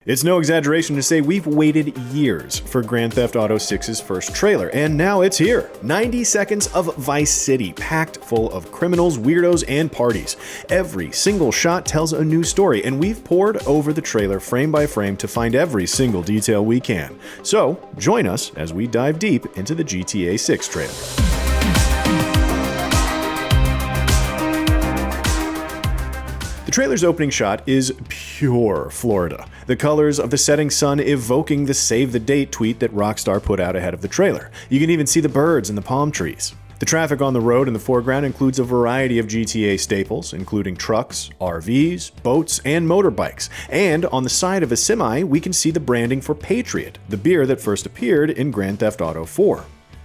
It's no exaggeration to say we've waited years for Grand Theft Auto 6's first trailer, and now it's here. 90 seconds of Vice City, packed full of criminals, weirdos, and parties. Every single shot tells a new story, and we've pored over the trailer frame by frame to find every single detail we can. So, join us as we dive deep into the GTA 6 trailer. The trailer's opening shot is pure Florida. The colors of the setting sun evoking the save the date tweet that Rockstar put out ahead of the trailer. You can even see the birds and the palm trees. The traffic on the road in the foreground includes a variety of GTA staples, including trucks, RVs, boats, and motorbikes. And on the side of a semi, we can see the branding for Patriot, the beer that first appeared in Grand Theft Auto 4.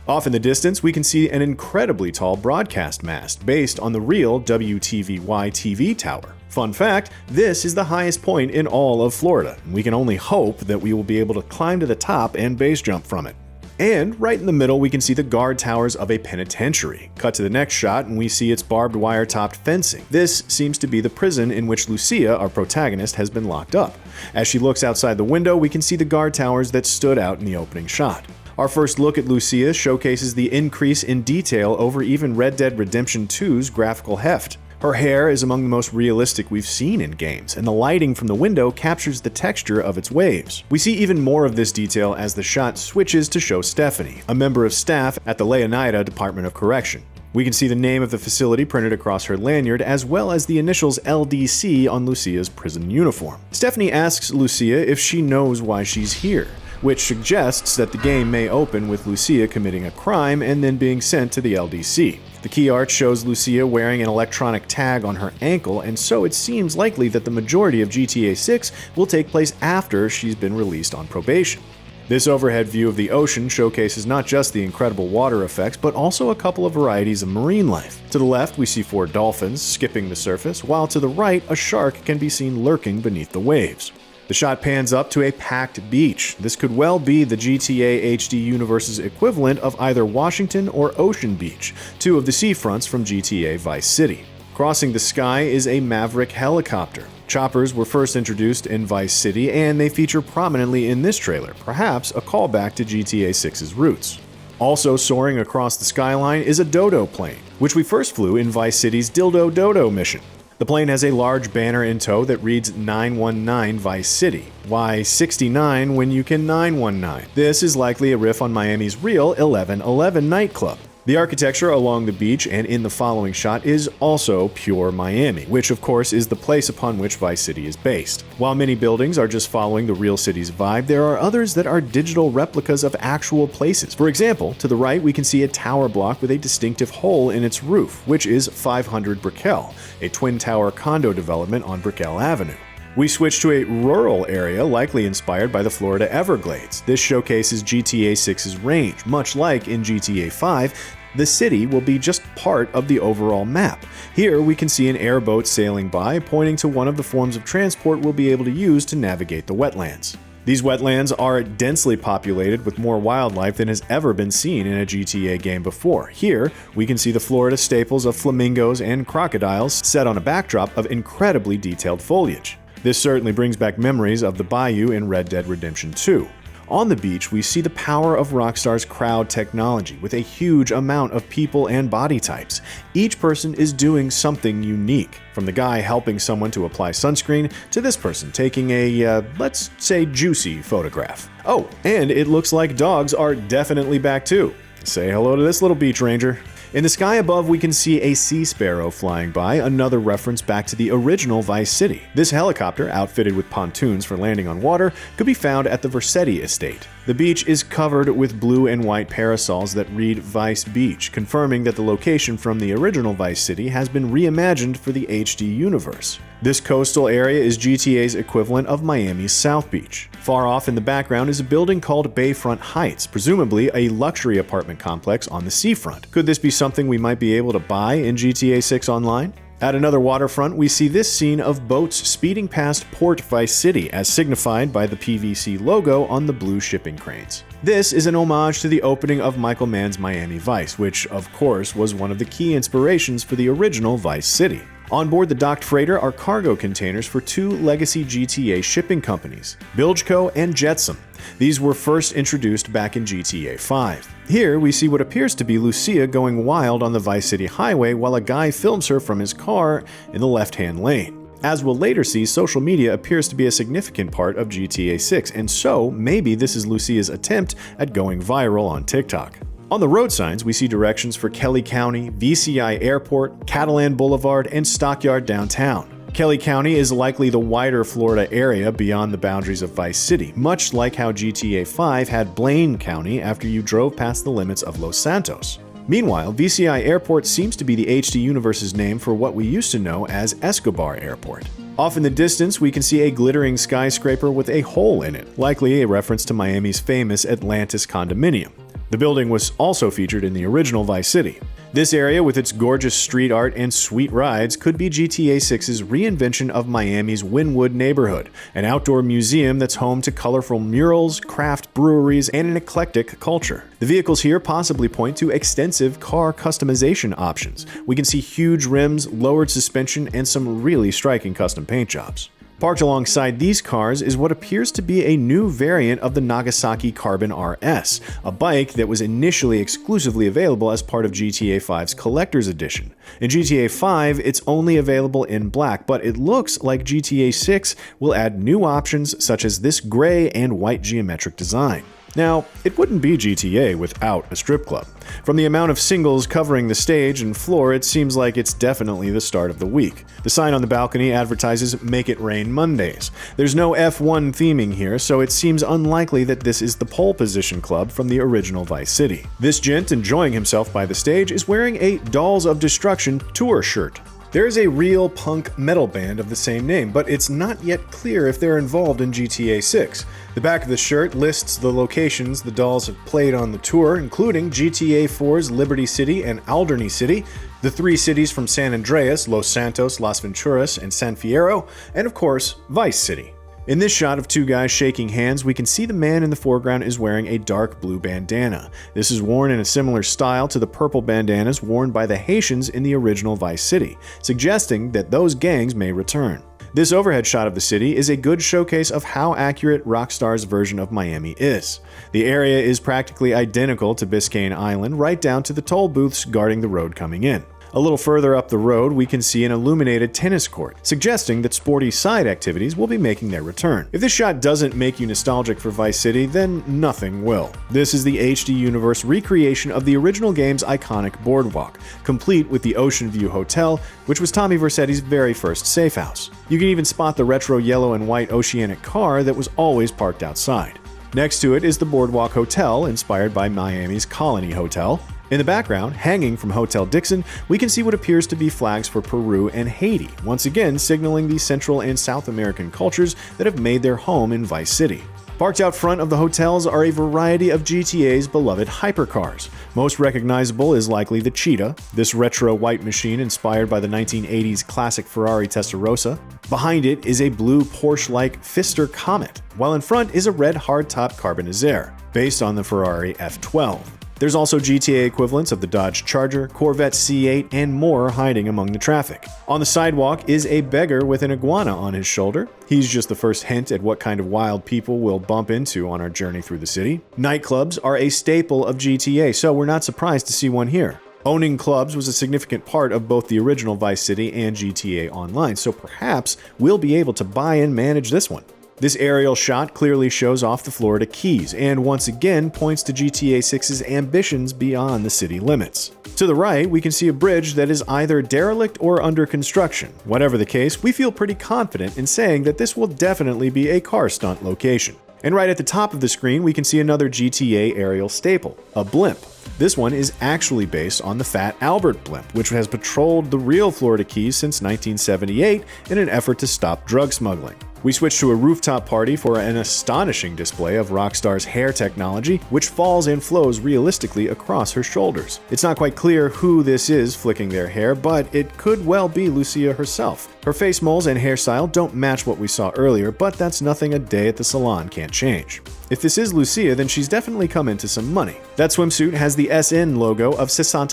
Off in the distance, we can see an incredibly tall broadcast mast based on the real WTVY TV tower. Fun fact, this is the highest point in all of Florida, and we can only hope that we will be able to climb to the top and base jump from it. And right in the middle, we can see the guard towers of a penitentiary. Cut to the next shot, and we see its barbed wire-topped fencing. This seems to be the prison in which Lucia, our protagonist, has been locked up. As she looks outside the window, we can see the guard towers that stood out in the opening shot. Our first look at Lucia showcases the increase in detail over even Red Dead Redemption 2's graphical heft. Her hair is among the most realistic we've seen in games, and the lighting from the window captures the texture of its waves. We see even more of this detail as the shot switches to show Stephanie, a member of staff at the Leonida Department of Correction. We can see the name of the facility printed across her lanyard, as well as the initials LDC on Lucia's prison uniform. Stephanie asks Lucia if she knows why she's here, which suggests that the game may open with Lucia committing a crime and then being sent to the LDC. The key art shows Lucia wearing an electronic tag on her ankle, and so it seems likely that the majority of GTA 6 will take place after she's been released on probation. This overhead view of the ocean showcases not just the incredible water effects, but also a couple of varieties of marine life. To the left, we see 4 dolphins skipping the surface, while to the right, a shark can be seen lurking beneath the waves. The shot pans up to a packed beach. This could well be the GTA HD universe's equivalent of either Washington or Ocean Beach, two of the seafronts from GTA Vice City. Crossing the sky is a Maverick helicopter. Choppers were first introduced in Vice City, and they feature prominently in this trailer, perhaps a callback to GTA 6's roots. Also soaring across the skyline is a Dodo plane, which we first flew in Vice City's Dildo Dodo mission. The plane has a large banner in tow that reads 919 Vice City. Why 69 when you can 919? This is likely a riff on Miami's real 1111 nightclub. The architecture along the beach and in the following shot is also pure Miami, which of course is the place upon which Vice City is based. While many buildings are just following the real city's vibe, there are others that are digital replicas of actual places. For example, to the right we can see a tower block with a distinctive hole in its roof, which is 500 Brickell, a twin-tower condo development on Brickell Avenue. We switch to a rural area likely inspired by the Florida Everglades. This showcases GTA 6's range. Much like in GTA 5, the city will be just part of the overall map. Here we can see an airboat sailing by, pointing to one of the forms of transport we'll be able to use to navigate the wetlands. These wetlands are densely populated with more wildlife than has ever been seen in a GTA game before. Here, we can see the Florida staples of flamingos and crocodiles set on a backdrop of incredibly detailed foliage. This certainly brings back memories of the bayou in Red Dead Redemption 2. On the beach, we see the power of Rockstar's crowd technology with a huge amount of people and body types. Each person is doing something unique, from the guy helping someone to apply sunscreen to this person taking a, let's say, juicy photograph. Oh, and it looks like dogs are definitely back too. Say hello to this little beach ranger. In the sky above, we can see a sea sparrow flying by, another reference back to the original Vice City. This helicopter, outfitted with pontoons for landing on water, could be found at the Vercetti estate. The beach is covered with blue and white parasols that read Vice Beach, confirming that the location from the original Vice City has been reimagined for the HD universe. This coastal area is GTA's equivalent of Miami's South Beach. Far off in the background is a building called Bayfront Heights, presumably a luxury apartment complex on the seafront. Could this be something we might be able to buy in GTA 6 Online? At another waterfront, we see this scene of boats speeding past Port Vice City, as signified by the PVC logo on the blue shipping cranes. This is an homage to the opening of Michael Mann's Miami Vice, which, of course, was one of the key inspirations for the original Vice City. On board the docked freighter are cargo containers for two legacy GTA shipping companies, Bilgeco and Jetsam. These were first introduced back in GTA 5. Here, we see what appears to be Lucia going wild on the Vice City highway while a guy films her from his car in the left-hand lane. As we'll later see, social media appears to be a significant part of GTA 6, and so maybe this is Lucia's attempt at going viral on TikTok. On the road signs, we see directions for Kelly County, VCI Airport, Catalan Boulevard, and Stockyard Downtown. Kelly County is likely the wider Florida area beyond the boundaries of Vice City, much like how GTA 5 had Blaine County after you drove past the limits of Los Santos. Meanwhile, VCI Airport seems to be the HD Universe's name for what we used to know as Escobar Airport. Off in the distance, we can see a glittering skyscraper with a hole in it, likely a reference to Miami's famous Atlantis condominium. The building was also featured in the original Vice City. This area, with its gorgeous street art and sweet rides, could be GTA 6's reinvention of Miami's Wynwood neighborhood, an outdoor museum that's home to colorful murals, craft breweries, and an eclectic culture. The vehicles here possibly point to extensive car customization options. We can see huge rims, lowered suspension, and some really striking custom paint jobs. Parked alongside these cars is what appears to be a new variant of the Nagasaki Carbon RS, a bike that was initially exclusively available as part of GTA 5's Collector's Edition. In GTA 5, it's only available in black, but it looks like GTA 6 will add new options such as this gray and white geometric design. Now, it wouldn't be GTA without a strip club. From the amount of singles covering the stage and floor, it seems like it's definitely the start of the week. The sign on the balcony advertises Make It Rain Mondays. There's no F1 theming here, so it seems unlikely that this is the pole position club from the original Vice City. This gent enjoying himself by the stage is wearing a Dolls of Destruction tour shirt. There is a real punk metal band of the same name, but it's not yet clear if they're involved in GTA 6. The back of the shirt lists the locations the Dolls have played on the tour, including GTA 4's Liberty City and Alderney City, the three cities from San Andreas, Los Santos, Las Venturas, and San Fierro, and of course, Vice City. In this shot of two guys shaking hands, we can see the man in the foreground is wearing a dark blue bandana. This is worn in a similar style to the purple bandanas worn by the Haitians in the original Vice City, suggesting that those gangs may return. This overhead shot of the city is a good showcase of how accurate Rockstar's version of Miami is. The area is practically identical to Biscayne Island, right down to the toll booths guarding the road coming in. A little further up the road, we can see an illuminated tennis court, suggesting that sporty side activities will be making their return. If this shot doesn't make you nostalgic for Vice City, then nothing will. This is the HD Universe recreation of the original game's iconic boardwalk, complete with the Ocean View Hotel, which was Tommy Vercetti's very first safe house. You can even spot the retro yellow and white Oceanic car that was always parked outside. Next to it is the Boardwalk Hotel, inspired by Miami's Colony Hotel. In the background, hanging from Hotel Dixon, we can see what appears to be flags for Peru and Haiti, once again signaling the Central and South American cultures that have made their home in Vice City. Parked out front of the hotels are a variety of GTA's beloved hypercars. Most recognizable is likely the Cheetah, this retro white machine inspired by the 1980s classic Ferrari Testarossa. Behind it is a blue Porsche-like Pfister Comet, while in front is a red hardtop Carbonizere, based on the Ferrari F12. There's also GTA equivalents of the Dodge Charger, Corvette C8, and more hiding among the traffic. On the sidewalk is a beggar with an iguana on his shoulder. He's just the first hint at what kind of wild people we'll bump into on our journey through the city. Nightclubs are a staple of GTA, so we're not surprised to see one here. Owning clubs was a significant part of both the original Vice City and GTA Online, so perhaps we'll be able to buy and manage this one. This aerial shot clearly shows off the Florida Keys, and once again points to GTA 6's ambitions beyond the city limits. To the right, we can see a bridge that is either derelict or under construction. Whatever the case, we feel pretty confident in saying that this will definitely be a car stunt location. And right at the top of the screen, we can see another GTA aerial staple, a blimp. This one is actually based on the Fat Albert blimp, which has patrolled the real Florida Keys since 1978 in an effort to stop drug smuggling. We switch to a rooftop party for an astonishing display of Rockstar's hair technology, which falls and flows realistically across her shoulders. It's not quite clear who this is flicking their hair, but it could well be Lucia herself. Her face moles and hairstyle don't match what we saw earlier, but that's nothing a day at the salon can't change. If this is Lucia, then she's definitely come into some money. That swimsuit has the SN logo of 69,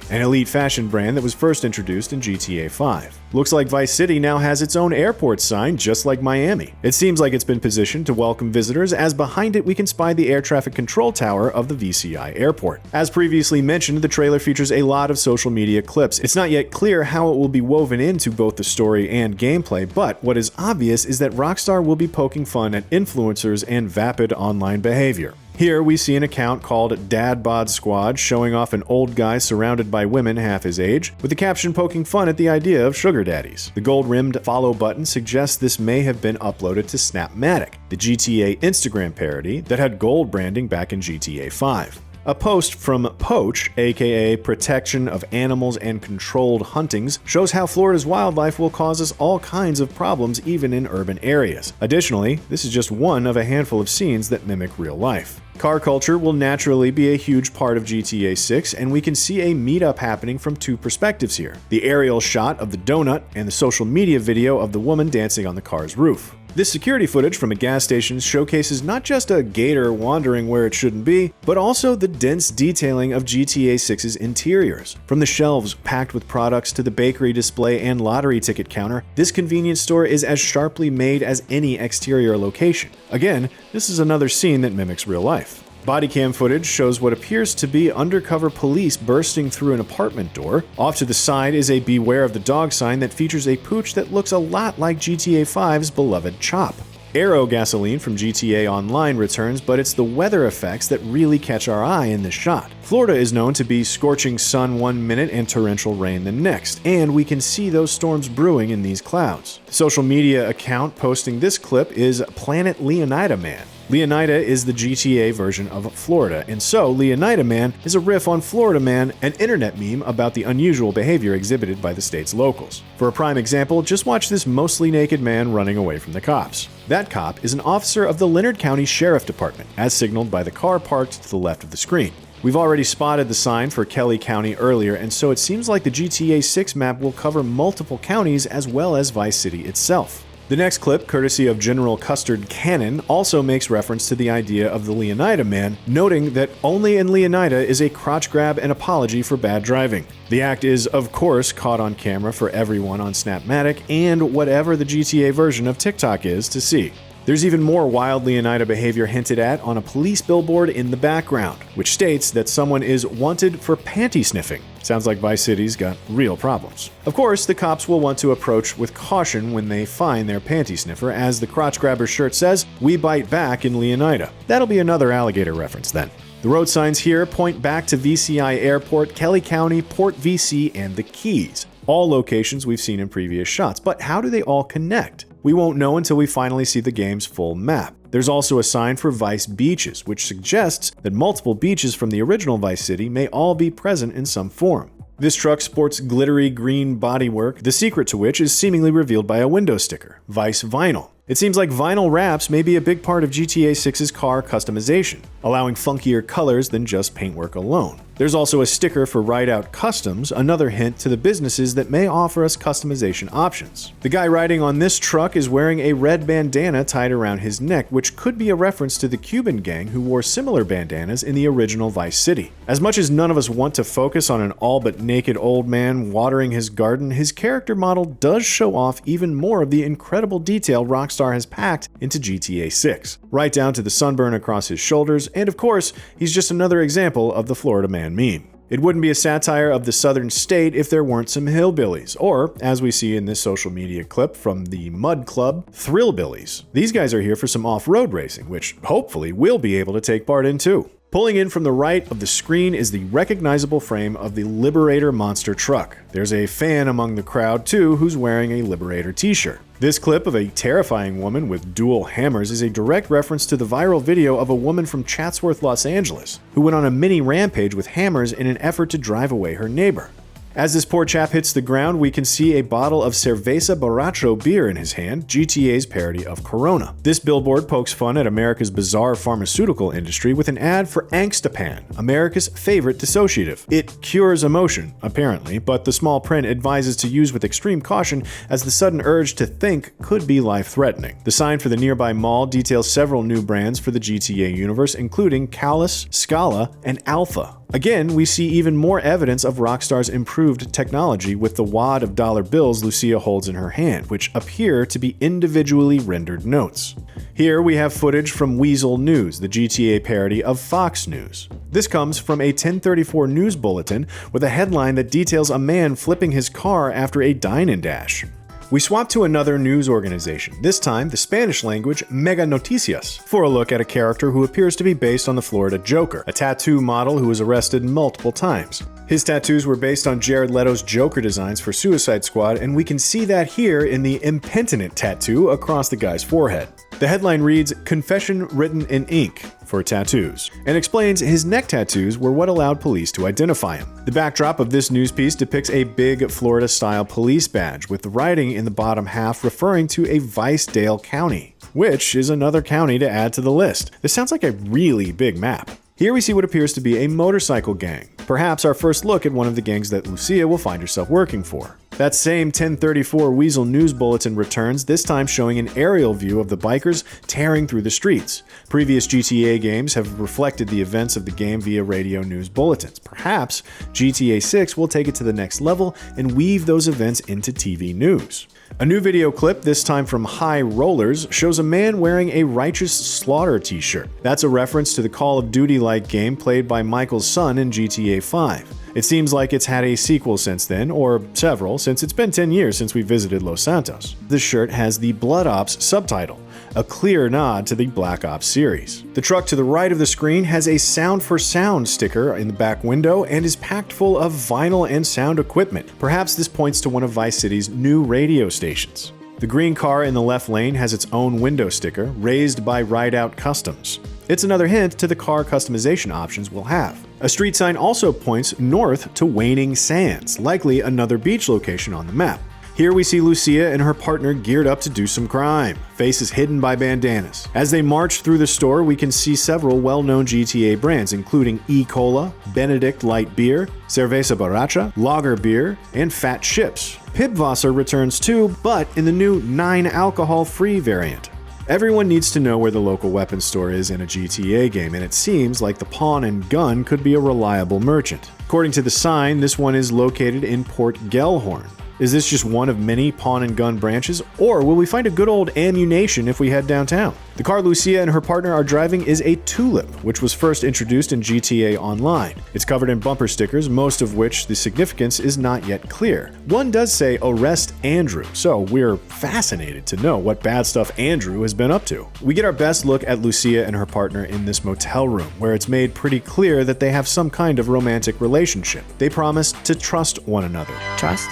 an elite fashion brand that was first introduced in GTA 5. Looks like Vice City now has its own airport sign, just like Miami. It seems like it's been positioned to welcome visitors, as behind it we can spy the air traffic control tower of the VCI airport. As previously mentioned, the trailer features a lot of social media clips. It's not yet clear how it will be woven into both the story and gameplay, but what is obvious is that Rockstar will be poking fun at influencers and vapid online behavior. Here we see an account called Dad Bod Squad showing off an old guy surrounded by women half his age, with the caption poking fun at the idea of sugar daddies. The gold-rimmed follow button suggests this may have been uploaded to Snapmatic, the GTA Instagram parody that had gold branding back in GTA 5. A post from Poach, aka Protection of Animals and Controlled Huntings, shows how Florida's wildlife will cause us all kinds of problems even in urban areas. Additionally, this is just one of a handful of scenes that mimic real life. Car culture will naturally be a huge part of GTA 6, and we can see a meetup happening from two perspectives here: the aerial shot of the donut and the social media video of the woman dancing on the car's roof. This security footage from a gas station showcases not just a gator wandering where it shouldn't be, but also the dense detailing of GTA 6's interiors. From the shelves packed with products to the bakery display and lottery ticket counter, this convenience store is as sharply made as any exterior location. Again, this is another scene that mimics real life. Bodycam footage shows what appears to be undercover police bursting through an apartment door. Off to the side is a "Beware of the Dog" sign that features a pooch that looks a lot like GTA 5's beloved Chop. Aero gasoline from GTA Online returns, but it's the weather effects that really catch our eye in this shot. Florida is known to be scorching sun one minute and torrential rain the next, and we can see those storms brewing in these clouds. The social media account posting this clip is Planet Leonida Man. Leonida is the GTA version of Florida, and so Leonida Man is a riff on Florida Man, an internet meme about the unusual behavior exhibited by the state's locals. For a prime example, just watch this mostly naked man running away from the cops. That cop is an officer of the Leonard County Sheriff Department, as signaled by the car parked to the left of the screen. We've already spotted the sign for Kelly County earlier, and so it seems like the GTA 6 map will cover multiple counties as well as Vice City itself. The next clip, courtesy of General Custard Cannon, also makes reference to the idea of the Leonida Man, noting that only in Leonida is a crotch grab an apology for bad driving. The act is, of course, caught on camera for everyone on Snapmatic and whatever the GTA version of TikTok is to see. There's even more wild Leonida behavior hinted at on a police billboard in the background, which states that someone is wanted for panty sniffing. Sounds like Vice City's got real problems. Of course, the cops will want to approach with caution when they find their panty sniffer, as the crotch grabber shirt says, "We bite back in Leonida." That'll be another alligator reference then. The road signs here point back to VCI Airport, Kelly County, Port VC, and the Keys. All locations we've seen in previous shots, but how do they all connect? We won't know until we finally see the game's full map. There's also a sign for Vice Beaches, which suggests that multiple beaches from the original Vice City may all be present in some form. This truck sports glittery green bodywork, the secret to which is seemingly revealed by a window sticker, Vice Vinyl. It seems like vinyl wraps may be a big part of GTA 6's car customization, allowing funkier colors than just paintwork alone. There's also a sticker for Rideout Customs, another hint to the businesses that may offer us customization options. The guy riding on this truck is wearing a red bandana tied around his neck, which could be a reference to the Cuban gang who wore similar bandanas in the original Vice City. As much as none of us want to focus on an all but naked old man watering his garden, his character model does show off even more of the incredible detail Rockstar has packed into GTA 6, right down to the sunburn across his shoulders, and of course, he's just another example of the Florida Man meme. It wouldn't be a satire of the southern state if there weren't some hillbillies, or, as we see in this social media clip from the Mud Club, Thrillbillies. These guys are here for some off-road racing, which hopefully we'll be able to take part in too. Pulling in from the right of the screen is the recognizable frame of the Liberator monster truck. There's a fan among the crowd too who's wearing a Liberator t-shirt. This clip of a terrifying woman with dual hammers is a direct reference to the viral video of a woman from Chatsworth, Los Angeles, who went on a mini rampage with hammers in an effort to drive away her neighbor. As this poor chap hits the ground, we can see a bottle of Cerveza Borracho beer in his hand, GTA's parody of Corona. This billboard pokes fun at America's bizarre pharmaceutical industry with an ad for Angstapan, America's favorite dissociative. It cures emotion, apparently, but the small print advises to use with extreme caution as the sudden urge to think could be life-threatening. The sign for the nearby mall details several new brands for the GTA universe, including Callus, Scala, and Alpha. Again, we see even more evidence of Rockstar's improved technology with the wad of dollar bills Lucia holds in her hand, which appear to be individually rendered notes. Here we have footage from Weasel News, the GTA parody of Fox News. This comes from a 1034 news bulletin with a headline that details a man flipping his car after a dine-and-dash. We swap to another news organization, this time the Spanish language Mega Noticias, for a look at a character who appears to be based on the Florida Joker, a tattoo model who was arrested multiple times. His tattoos were based on Jared Leto's Joker designs for Suicide Squad, and we can see that here in the impenitent tattoo across the guy's forehead. The headline reads, "Confession written in ink" for tattoos, and explains his neck tattoos were what allowed police to identify him. The backdrop of this news piece depicts a big Florida-style police badge with the writing in the bottom half referring to a Vicedale County, which is another county to add to the list. This sounds like a really big map. Here we see what appears to be a motorcycle gang, perhaps our first look at one of the gangs that Lucia will find herself working for. That same 1034 Weasel News Bulletin returns, this time showing an aerial view of the bikers tearing through the streets. Previous GTA games have reflected the events of the game via radio news bulletins. Perhaps GTA 6 will take it to the next level and weave those events into TV news. A new video clip, this time from High Rollers, shows a man wearing a Righteous Slaughter t-shirt. That's a reference to the Call of Duty-like game played by Michael's son in GTA 5. It seems like it's had a sequel since then, or several, since it's been 10 years since we visited Los Santos. The shirt has the Blood Ops subtitle, a clear nod to the Black Ops series. The truck to the right of the screen has a Sound for Sound sticker in the back window and is packed full of vinyl and sound equipment. Perhaps this points to one of Vice City's new radio stations. The green car in the left lane has its own window sticker, raised by Rideout Customs. It's another hint to the car customization options we'll have. A street sign also points north to Waning Sands, likely another beach location on the map. Here we see Lucia and her partner geared up to do some crime, faces hidden by bandanas. As they march through the store, we can see several well-known GTA brands, including E-Cola, Benedict Light Beer, Cerveza Borracha, Lager Beer, and Fat Chips. Pibwasser returns too, but in the new 9-alcohol-free variant. Everyone needs to know where the local weapons store is in a GTA game, and it seems like the Pawn and Gun could be a reliable merchant. According to the sign, this one is located in Port Gellhorn. Is this just one of many pawn and gun branches, or will we find a good old ammunition if we head downtown? The car Lucia and her partner are driving is a Tulip, which was first introduced in GTA Online. It's covered in bumper stickers, most of which the significance is not yet clear. One does say "Arrest Andrew," so we're fascinated to know what bad stuff Andrew has been up to. We get our best look at Lucia and her partner in this motel room, where it's made pretty clear that they have some kind of romantic relationship. They promise to trust one another. Trust?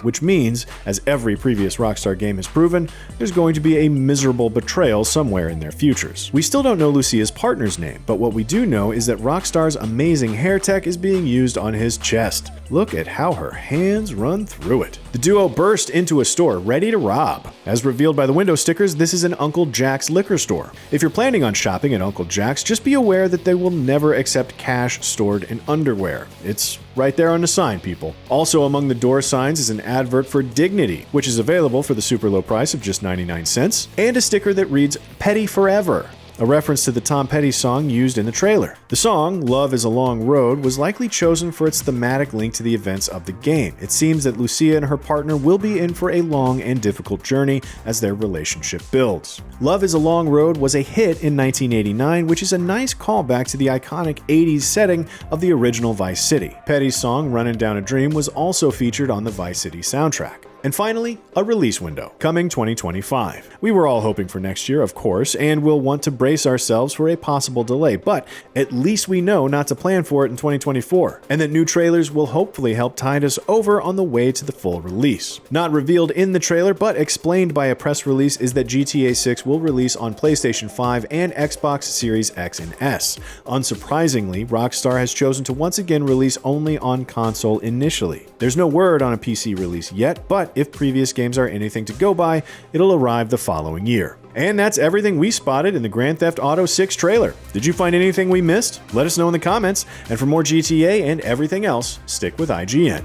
Which means, as every previous Rockstar game has proven, there's going to be a miserable betrayal somewhere in their futures. We still don't know Lucia's partner's name, but what we do know is that Rockstar's amazing hair tech is being used on his chest. Look at how her hands run through it. The duo burst into a store ready to rob. As revealed by the window stickers, this is an Uncle Jack's liquor store. If you're planning on shopping at Uncle Jack's, just be aware that they will never accept cash stored in underwear. It's right there on the sign, people. Also among the door signs is an advert for Dignity, which is available for the super low price of just 99 cents, and a sticker that reads "Petty Forever," a reference to the Tom Petty song used in the trailer. The song, "Love is a Long Road," was likely chosen for its thematic link to the events of the game. It seems that Lucia and her partner will be in for a long and difficult journey as their relationship builds. "Love is a Long Road" was a hit in 1989, which is a nice callback to the iconic 80s setting of the original Vice City. Petty's song, "Runnin' Down a Dream," was also featured on the Vice City soundtrack. And finally, a release window, coming 2025. We were all hoping for next year, of course, and we'll want to brace ourselves for a possible delay, but at least we know not to plan for it in 2024, and that new trailers will hopefully help tide us over on the way to the full release. Not revealed in the trailer, but explained by a press release, is that GTA 6 will release on PlayStation 5 and Xbox Series X and S. Unsurprisingly, Rockstar has chosen to once again release only on console initially. There's no word on a PC release yet, but if previous games are anything to go by, it'll arrive the following year. And that's everything we spotted in the Grand Theft Auto 6 trailer. Did you find anything we missed? Let us know in the comments, and for more GTA and everything else, stick with IGN.